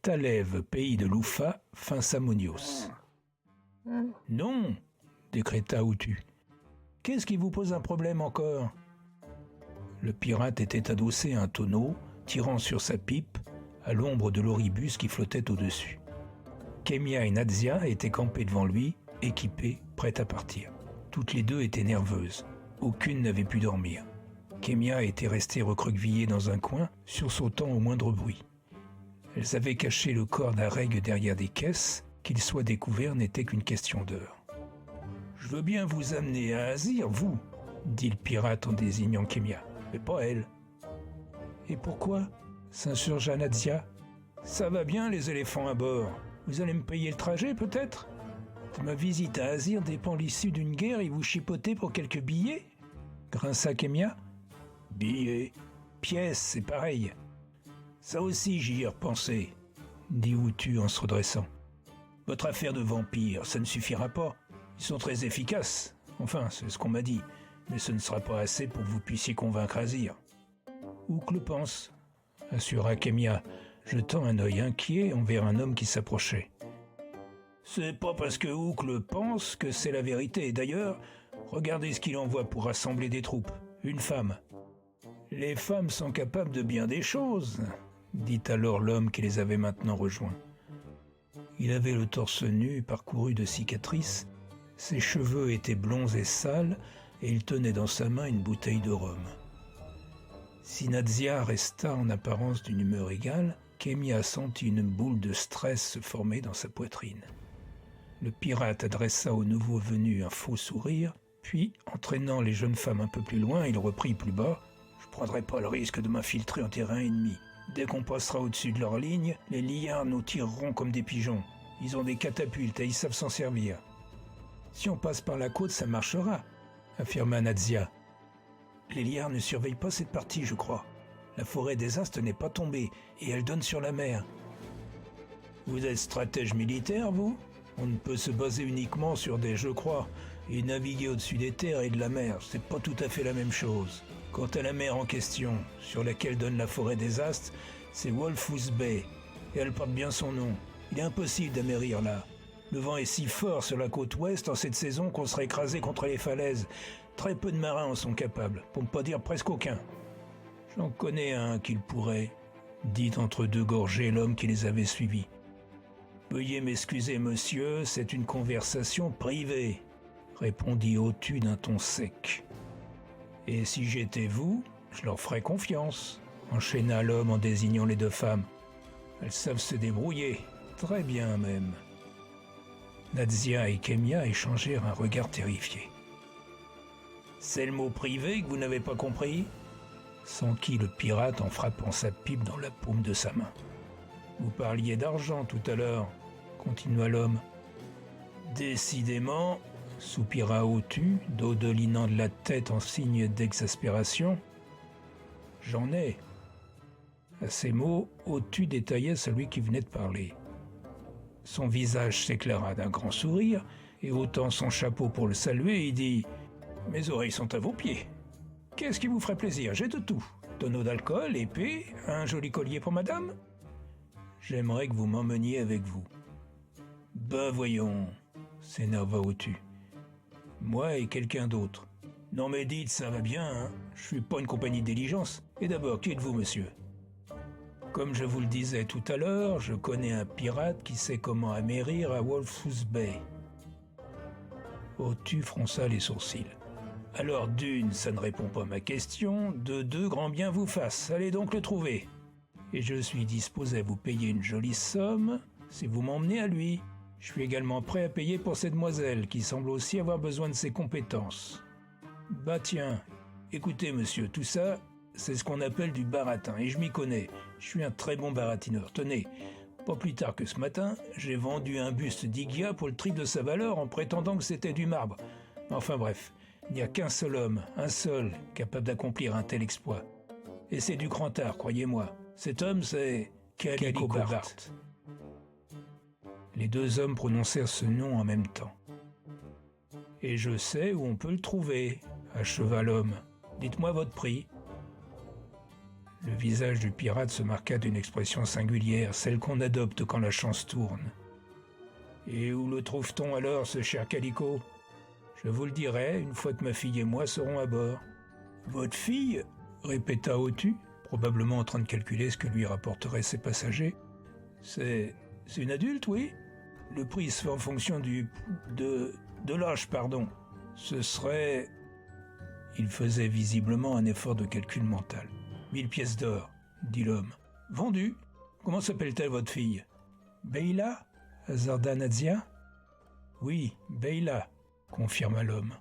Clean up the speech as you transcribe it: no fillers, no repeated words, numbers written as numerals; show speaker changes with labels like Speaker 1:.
Speaker 1: Talev, pays de Loufa, fin Samonios. Non, décréta Outu. Qu'est-ce qui vous pose un problème encore? Le pirate était adossé à un tonneau, tirant sur sa pipe, à l'ombre de l'oribus qui flottait au-dessus. Kémia et Nadia étaient campées devant lui, équipées, prêtes à partir. Toutes les deux étaient nerveuses. Aucune n'avait pu dormir. Kémia était restée recroquevillée dans un coin, sursautant au moindre bruit. Elles avaient caché le corps d'Areg derrière des caisses. Qu'il soit découvert n'était qu'une question d'heure. « Je veux bien vous amener à Azir, vous, dit le pirate en désignant Kémia, mais pas elle. »« Et pourquoi ?» s'insurgea Nadia. « Ça va bien, les éléphants à bord. Vous allez me payer le trajet, peut-être ? De ma visite à Azir dépend l'issue d'une guerre et vous chipotez pour quelques billets ?» grinça Kémia. « Billets, pièces, c'est pareil. »« Ça aussi, j'y ai repensé, » dit Outu en se redressant. « Votre affaire de vampire, ça ne suffira pas. Ils sont très efficaces. Enfin, c'est ce qu'on m'a dit. Mais ce ne sera pas assez pour que vous puissiez convaincre Azir. »« Ouk le pense, » assura Kémia, jetant un œil inquiet envers un homme qui s'approchait. « C'est pas parce que Ouk le pense que c'est la vérité. D'ailleurs, regardez ce qu'il envoie pour rassembler des troupes. Une femme. »« Les femmes sont capables de bien des choses, » dit alors l'homme qui les avait maintenant rejoints. Il avait le torse nu parcouru de cicatrices, ses cheveux étaient blonds et sales, et il tenait dans sa main une bouteille de rhum. Si Nadia resta en apparence d'une humeur égale, Kémia sentit une boule de stress se former dans sa poitrine. Le pirate adressa au nouveau venu un faux sourire, puis, entraînant les jeunes femmes un peu plus loin, il reprit plus bas « Je ne prendrai pas le risque de m'infiltrer en terrain ennemi. Dès qu'on passera au-dessus de leur ligne, les liards nous tireront comme des pigeons. Ils ont des catapultes et ils savent s'en servir. »« Si on passe par la côte, ça marchera, » affirma Nadia. « Les liards ne surveillent pas cette partie, je crois. La forêt des Astes n'est pas tombée et elle donne sur la mer. »« Vous êtes stratège militaire, vous ? On ne peut se baser uniquement sur des « je crois » et naviguer au-dessus des terres et de la mer. C'est pas tout à fait la même chose. Quant à la mer en question, sur laquelle donne la forêt des Astes, c'est Wolfus Bay, et elle porte bien son nom. Il est impossible d'amérir là. Le vent est si fort sur la côte ouest en cette saison qu'on serait écrasé contre les falaises. Très peu de marins en sont capables, pour ne pas dire presque aucun. « J'en connais un qui le pourrait, » dit entre deux gorgées l'homme qui les avait suivis. « Veuillez m'excuser, monsieur, c'est une conversation privée, » répondit Outu d'un ton sec. « Et si j'étais vous, je leur ferais confiance, » enchaîna l'homme en désignant les deux femmes. « Elles savent se débrouiller, très bien même. » Nadia et Kémia échangèrent un regard terrifié. « C'est le mot privé que vous n'avez pas compris ?» s'enquit le pirate en frappant sa pipe dans la paume de sa main. « Vous parliez d'argent tout à l'heure, » continua l'homme. « Décidément, » soupira Outu, dodelinant de la tête en signe d'exaspération. « J'en ai. » À ces mots, Outu détailla celui qui venait de parler. Son visage s'éclaira d'un grand sourire, et ôtant son chapeau pour le saluer, il dit « Mes oreilles sont à vos pieds. Qu'est-ce qui vous ferait plaisir? J'ai de tout. Tonneau d'alcool, épée, un joli collier pour madame. J'aimerais que vous m'emmeniez avec vous. » « Ben voyons, » s'énerva Outu. « Moi et quelqu'un d'autre. Non mais dites, ça va bien, hein. Je suis pas une compagnie de diligence. Et d'abord, qui êtes-vous, monsieur ? Comme je vous le disais tout à l'heure, je connais un pirate qui sait comment amérir à Wolfus Bay. » Outu fronça les sourcils. « Alors d'une, ça ne répond pas à ma question. De deux, grand bien vous fasse. Allez donc le trouver. Et je suis disposé à vous payer une jolie somme si vous m'emmenez à lui. Je suis également prêt à payer pour cette demoiselle qui semble aussi avoir besoin de ses compétences. Bah tiens, écoutez monsieur, tout ça, c'est ce qu'on appelle du baratin, et je m'y connais. Je suis un très bon baratineur. Tenez, pas plus tard que ce matin, j'ai vendu un buste d'Igia pour le triple de sa valeur en prétendant que c'était du marbre. Enfin bref, il n'y a qu'un seul homme, un seul, capable d'accomplir un tel exploit. Et c'est du grand art, croyez-moi. Cet homme, c'est Calico Bart. » Les deux hommes prononcèrent ce nom en même temps. « Et je sais où on peut le trouver, » acheva l'homme. « Dites-moi votre prix. » Le visage du pirate se marqua d'une expression singulière, celle qu'on adopte quand la chance tourne. « Et où le trouve-t-on alors, ce cher Calicot ? Je vous le dirai une fois que ma fille et moi serons à bord. »« Votre fille ?» répéta Autu, probablement en train de calculer ce que lui rapporteraient ses passagers. « C'est une adulte, oui ? Le prix se fait en fonction de l'âge, pardon. Ce serait... » Il faisait visiblement un effort de calcul mental. 1000 pièces d'or, dit l'homme. Vendu. Comment s'appelle-t-elle votre fille ? Beyla ? Hasarda Nadia ? Oui, Beyla, confirma l'homme.